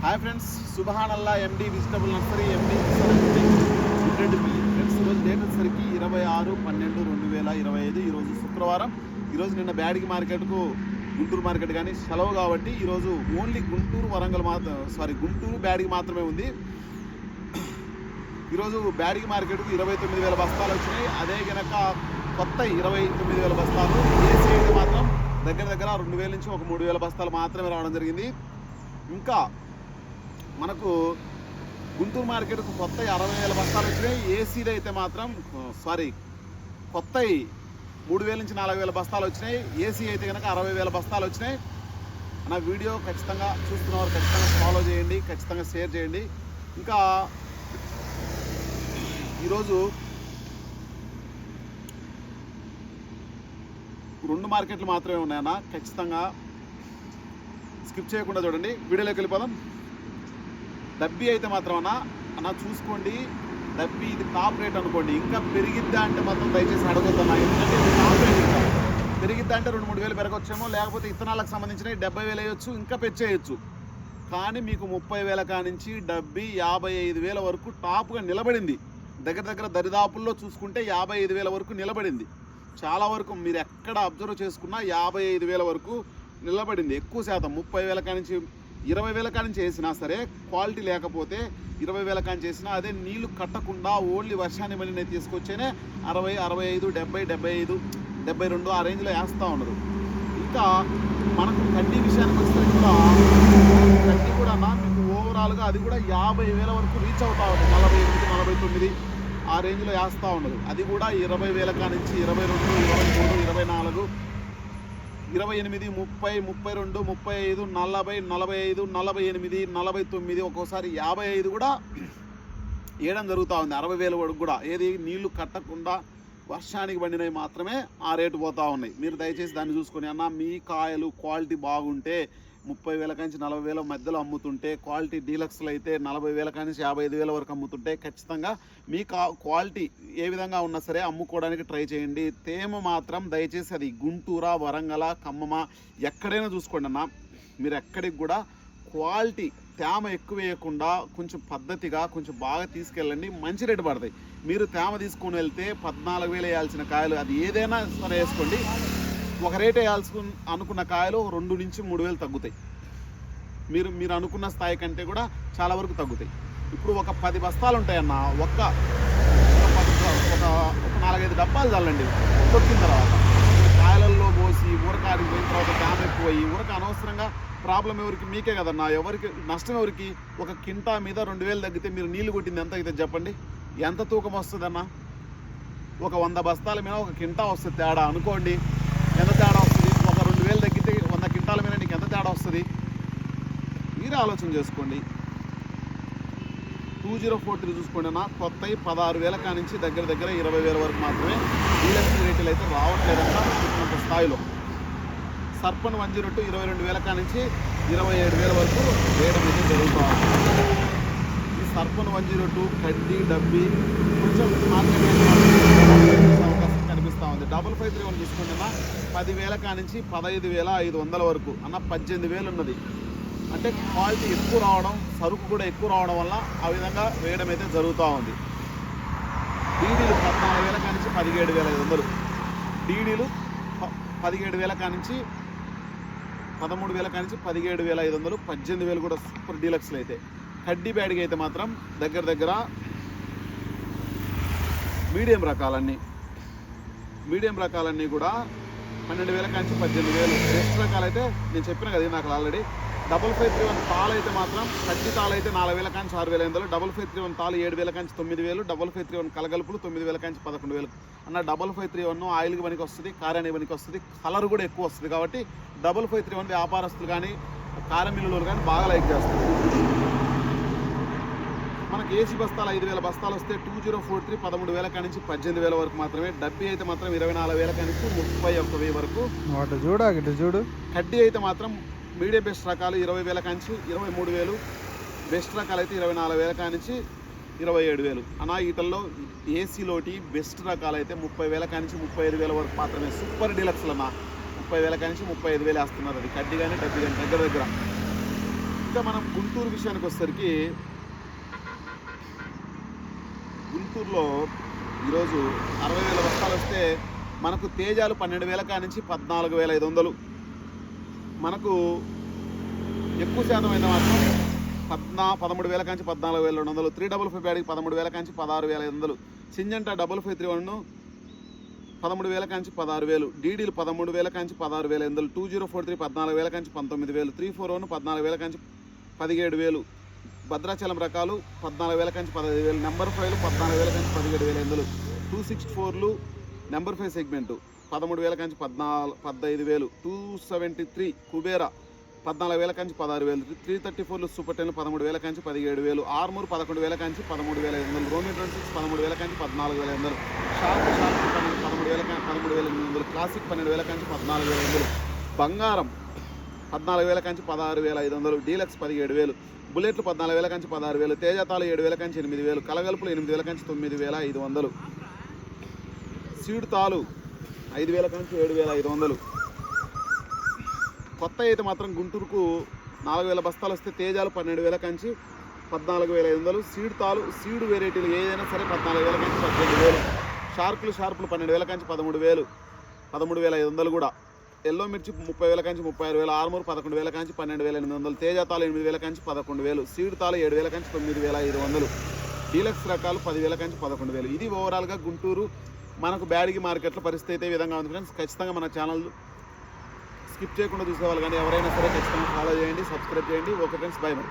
Hi friends, సుబహానల్లా MD vegetable nursery MD friends. ఈరోజు date వచ్చేసరికి 26/12/2025. ఈరోజు శుక్రవారం. ఈరోజు నిన్న బ్యాడిగి మార్కెట్కు గుంటూరు మార్కెట్ కానీ సెలవు కాబట్టి ఈరోజు ఓన్లీ గుంటూరు గుంటూరు బ్యాడిగి మాత్రమే ఉంది. ఈరోజు బ్యాడిగి మార్కెట్కు 29,000 బస్తాలు వచ్చినాయి. అదే కనుక కొత్త 29,000 బస్తాలు. ఏసీ అయితే మాత్రం దగ్గర 2,000 నుంచి ఒక 3,000 బస్తాలు మాత్రమే రావడం జరిగింది. ఇంకా మనకు గుంటూరు మార్కెట్కు కొత్త 60,000 బస్తాలు వచ్చినాయి. ఏసీలు అయితే మాత్రం కొత్త 3,000 నుంచి 4,000 బస్తాలు వచ్చినాయి. ఏసీ అయితే కనుక 60,000 బస్తాలు వచ్చినాయి. నా వీడియో ఖచ్చితంగా చూస్తున్నవారు ఖచ్చితంగా ఫాలో చేయండి, ఖచ్చితంగా షేర్ చేయండి. ఇంకా ఈరోజు 2 మార్కెట్లు మాత్రమే ఉన్నాయన్న. ఖచ్చితంగా స్కిప్ చేయకుండా చూడండి. వీడియోలోకి వెళ్ళిపోదాం. డబ్బీ అయితే మాత్రం అన్న చూసుకోండి. డబ్బీ ఇది టాప్ రేట్ అనుకోండి. ఇంకా పెరిగిద్దా అంటే మాత్రం దయచేసి అడగొద్దన్నా. ఎందుకంటే ఇది టాప్ రేట్. ఇంకా పెరిగిద్దా అంటే 2-3 వేలు పెరగొచ్చేమో, లేకపోతే ఇత్తనాలకు సంబంధించిన 70,000 వేయచ్చు, ఇంకా పెంచేయచ్చు. కానీ మీకు 30,000 కానించి డబ్బీ 55,000 వరకు టాప్గా నిలబడింది. దగ్గర దరిదాపుల్లో చూసుకుంటే 55,000 వరకు నిలబడింది. చాలా వరకు మీరు ఎక్కడ అబ్జర్వ్ చేసుకున్నా 55,000 వరకు నిలబడింది. ఎక్కువ శాతం 30,000 కానించి 20,000 కానించి వేసినా సరే, క్వాలిటీ లేకపోతే 20,000 కానించి వేసినా అదే నీళ్లు కట్టకుండా ఓన్లీ వర్షాన్ని మళ్ళీ తీసుకొచ్చేనే 60, 65, 70, 75, 72 ఆ రేంజ్లో వేస్తూ ఉన్నారు. ఇంకా మనకు కడ్డీ విషయానికి వస్తే కూడా కడ్డీ కూడా మీకు ఓవరాల్గా అది కూడా 50,000 వరకు రీచ్ అవుతూ ఉంటుంది. 48, 49 ఆ రేంజ్లో వేస్తూ ఉండదు. అది కూడా 20,000 కానించి 22, 23, 24, 28, 30, 32, 35, 40, 45, 48, 49, ఒక్కోసారి 55 కూడా వేయడం జరుగుతూ ఉంది. 60,000 వరకు కూడా. ఏది నీళ్లు కట్టకుండా వర్షానికి పండినవి మాత్రమే ఆ రేటు పోతూ ఉన్నాయి. మీరు దయచేసి దాన్ని చూసుకొని మీ కాయలు క్వాలిటీ బాగుంటే 30,000 కానించి 40,000 మధ్యలో అమ్ముతుంటే, క్వాలిటీ డీలక్స్లు అయితే 40,000 కానించి 55,000 వరకు అమ్ముతుంటే ఖచ్చితంగా మీ క్వాలిటీ ఏ విధంగా ఉన్నా సరే అమ్ముకోవడానికి ట్రై చేయండి. తేమ మాత్రం దయచేసి అది గుంటూరా, వరంగల, ఖమ్మమ ఎక్కడైనా చూసుకోండి మీరు ఎక్కడికి కూడా క్వాలిటీ తేమ ఎక్కువ వేయకుండా కొంచెం పద్ధతిగా కొంచెం బాగా తీసుకెళ్ళండి. మంచి రేటు పడతాయి. మీరు తేమ తీసుకొని వెళ్తే 14,000 వేయాల్సిన కాయలు అది ఏదైనా సరే వేసుకోండి, ఒక రేట్ వేయాల్సి అనుకున్న కాయలు 2 నుంచి 3,000 తగ్గుతాయి. మీరు అనుకున్న స్థాయి కంటే కూడా చాలా వరకు తగ్గుతాయి. ఇప్పుడు ఒక 10 బస్తాలు ఉంటాయన్న, ఒక 4-5 డబ్బాలు చల్లండి. తొక్కిన తర్వాత కాయలల్లో పోసి ఊరకాడికి పోయిన తర్వాత డ్యామ్ ఎక్కువయ్యి ఊరక అనవసరంగా ప్రాబ్లం ఎవరికి? మీకే కదన్నా. ఎవరికి నష్టం? ఎవరికి? ఒక కింటా మీద 2,000 తగ్గితే మీరు నీళ్లు కొట్టింది ఎంత అయితే చెప్పండి? ఎంత తూకం వస్తుందన్న? ఒక 100 బస్తాల మీద ఒక కింటా వస్తుంది తేడా అనుకోండి. ఎంత తేడా వస్తుంది? ఒక 2,000 తగ్గితే 100 కింటాల మీద నీకు ఎంత తేడా వస్తుంది? మీరే ఆలోచన చేసుకోండి. 2043 చూసుకోండి కొత్త 16,000 కానించి దగ్గర 20,000 వరకు మాత్రమే డీలక్స్ రేట్లు అయితే రావట్లేదంట చెప్పినంత స్థాయిలో. సర్పన్ 102 22,000 కానించి 27,000 వరకు వేయడం అయితే జరుగుతుంది. ఈ సర్పన్ 102 కడ్డీ డబ్బీ కొంచెం మార్కెట్ అవకాశం కనిపిస్తూ ఉంది. 5531 చూసుకోండి 10,000 కానించి 15,500 వరకు 18,000 ఉన్నది. అంటే క్వాలిటీ ఎక్కువ రావడం, సరుకు కూడా ఎక్కువ రావడం వల్ల ఆ విధంగా వేయడం అయితే జరుగుతూ ఉంది. డీడీలు 14,000 కానించి 17,500, డీడీలు 17,000 కానించి 13,000 కానించి 17,500, 18,000 కూడా సూపర్ డీలక్స్లు అయితే. కడ్డీ బ్యాడ్కి అయితే మాత్రం దగ్గర మీడియం రకాలన్నీ కూడా 12,000 కానించి 18,000. బెస్ట్ రకాలు అయితే నేను చెప్పిన కదా నాకు ఆల్రెడీ. 5531 తాలు అయితే మాత్రం కడ్డీ తాలు అయితే 4,000 కానించి 6,500, 5531 తాలు 7,000 కానించి 9,000, 5531 కలగలుపులు 9,000 కానించి 11,000 అన్న. 5531 ఆయిల్కి పనికి వస్తుంది, కారానికి పనికి వస్తుంది, కలర్ కూడా ఎక్కువ వస్తుంది. కాబట్టి 5531 వ్యాపారస్తులు కానీ కారం మిల్లులు కానీ బాగా లైక్ చేస్తారు. మనకి ఏసీ బస్తాలు 5,000 బస్తాలు వస్తే 2043 13,000 కానించి 18,000 వరకు మాత్రమే. డబ్బీ అయితే మాత్రం 24,000 కానించి 31,000 వరకు. చూడు కడ్డీ అయితే మాత్రం మీడియం బెస్ట్ రకాలు 20,000 కానించి 23,000, బెస్ట్ రకాలు అయితే 24,000 కానించి 27,000 అన్న. వీటిల్లో ఏసీలోటి బెస్ట్ రకాలు అయితే 30,000 కానించి 35,000 వరకు మాత్రమే. సూపర్ డీలక్స్లు అన్న 30,000 కానించి 35,000 వేస్తున్నారు. అది కడ్డీ కానీ డబ్బీ కానీ దగ్గర ఇంకా మనం గుంటూరు విషయానికి వచ్చేసరికి గుంటూరులో ఈరోజు 60,000 బస్తాలు వస్తే మనకు తేజాలు 12,000 కానించి 14,500. మనకు ఎక్కువ శాతం అయితే మాత్రం 13,000 కాంచి 14,200. 355 బ్యాడ్కి 13,000 కాంచి 16,500. సింజంటా 553 13,000 కాంచి 16,000. డీడీలు 13,000 కాంచి 16,500. 2043 14,000 కాంచి 19,000. 341 14,000 కాంచి 17,000. భద్రాచలం రకాలు 14,000 కాంచి 15,000. నెంబర్ 5లు 14,000 కాంచి 17,500. 264లు నెంబర్ 5 సెగ్మెంటు 13,000 కాంచి 15,000. 273 కుబేరా 14,000 కాంచి 16,000. 334లు సూపర్ 10లు 13,000 కాంచి 17,000. ఆర్మూర్ 11,000 కాంచి 13,500. రోమిన్ 26 13,000 కాంచి 14,500. షార్ప్ 13,800. క్లాసిక్ 12,000 కాంచి 14,500. బంగారం 14,000 కాంచి 16,500. డీలక్స్ 17,000. బుల్లెట్లు 14,000 కాంచి 16,000. తేజతాలు 7,000 కాంచి 8,000. కలగలుపులు 8,000 కాంచి 9,500. సీడ్ తాలు 5,000 కాంచి 7,500. కొత్త అయితే మాత్రం గుంటూరుకు 4,000 బస్తాలు వస్తే తేజాలు 12,000 కాంచి 14,500. సీడ్ తాలు సీడ్ వెరైటీలు ఏదైనా సరే 14,000 కాంచి 18,000. షార్పులు 12,000 కాంచి 13,000. 13,500 కూడా. ఎల్లో మిర్చి 30,000 కాంచి 36,000. ఆర్మూర్ 11,000 కాంచి 12,800. తేజతాలు 8,000 కాంచి 11,000. సీడ్ తాలు 7,000 కాంచి 9,500. డీలక్స్ రకాలు 10,000 కాంచి 11,000. ఇది ఓవరాల్గా గుంటూరు మనకు బ్యాడిగి మార్కెట్లో పరిస్థితి అయితే ఈ విధంగా ఉంది ఫ్రెండ్స్. ఖచ్చితంగా మన ఛానల్ స్కిప్ చేయకుండా చూసేవాళ్ళు కానీ ఎవరైనా సరే ఖచ్చితంగా ఫాలో చేయండి, సబ్స్క్రైబ్ చేయండి. Okay friends, by by.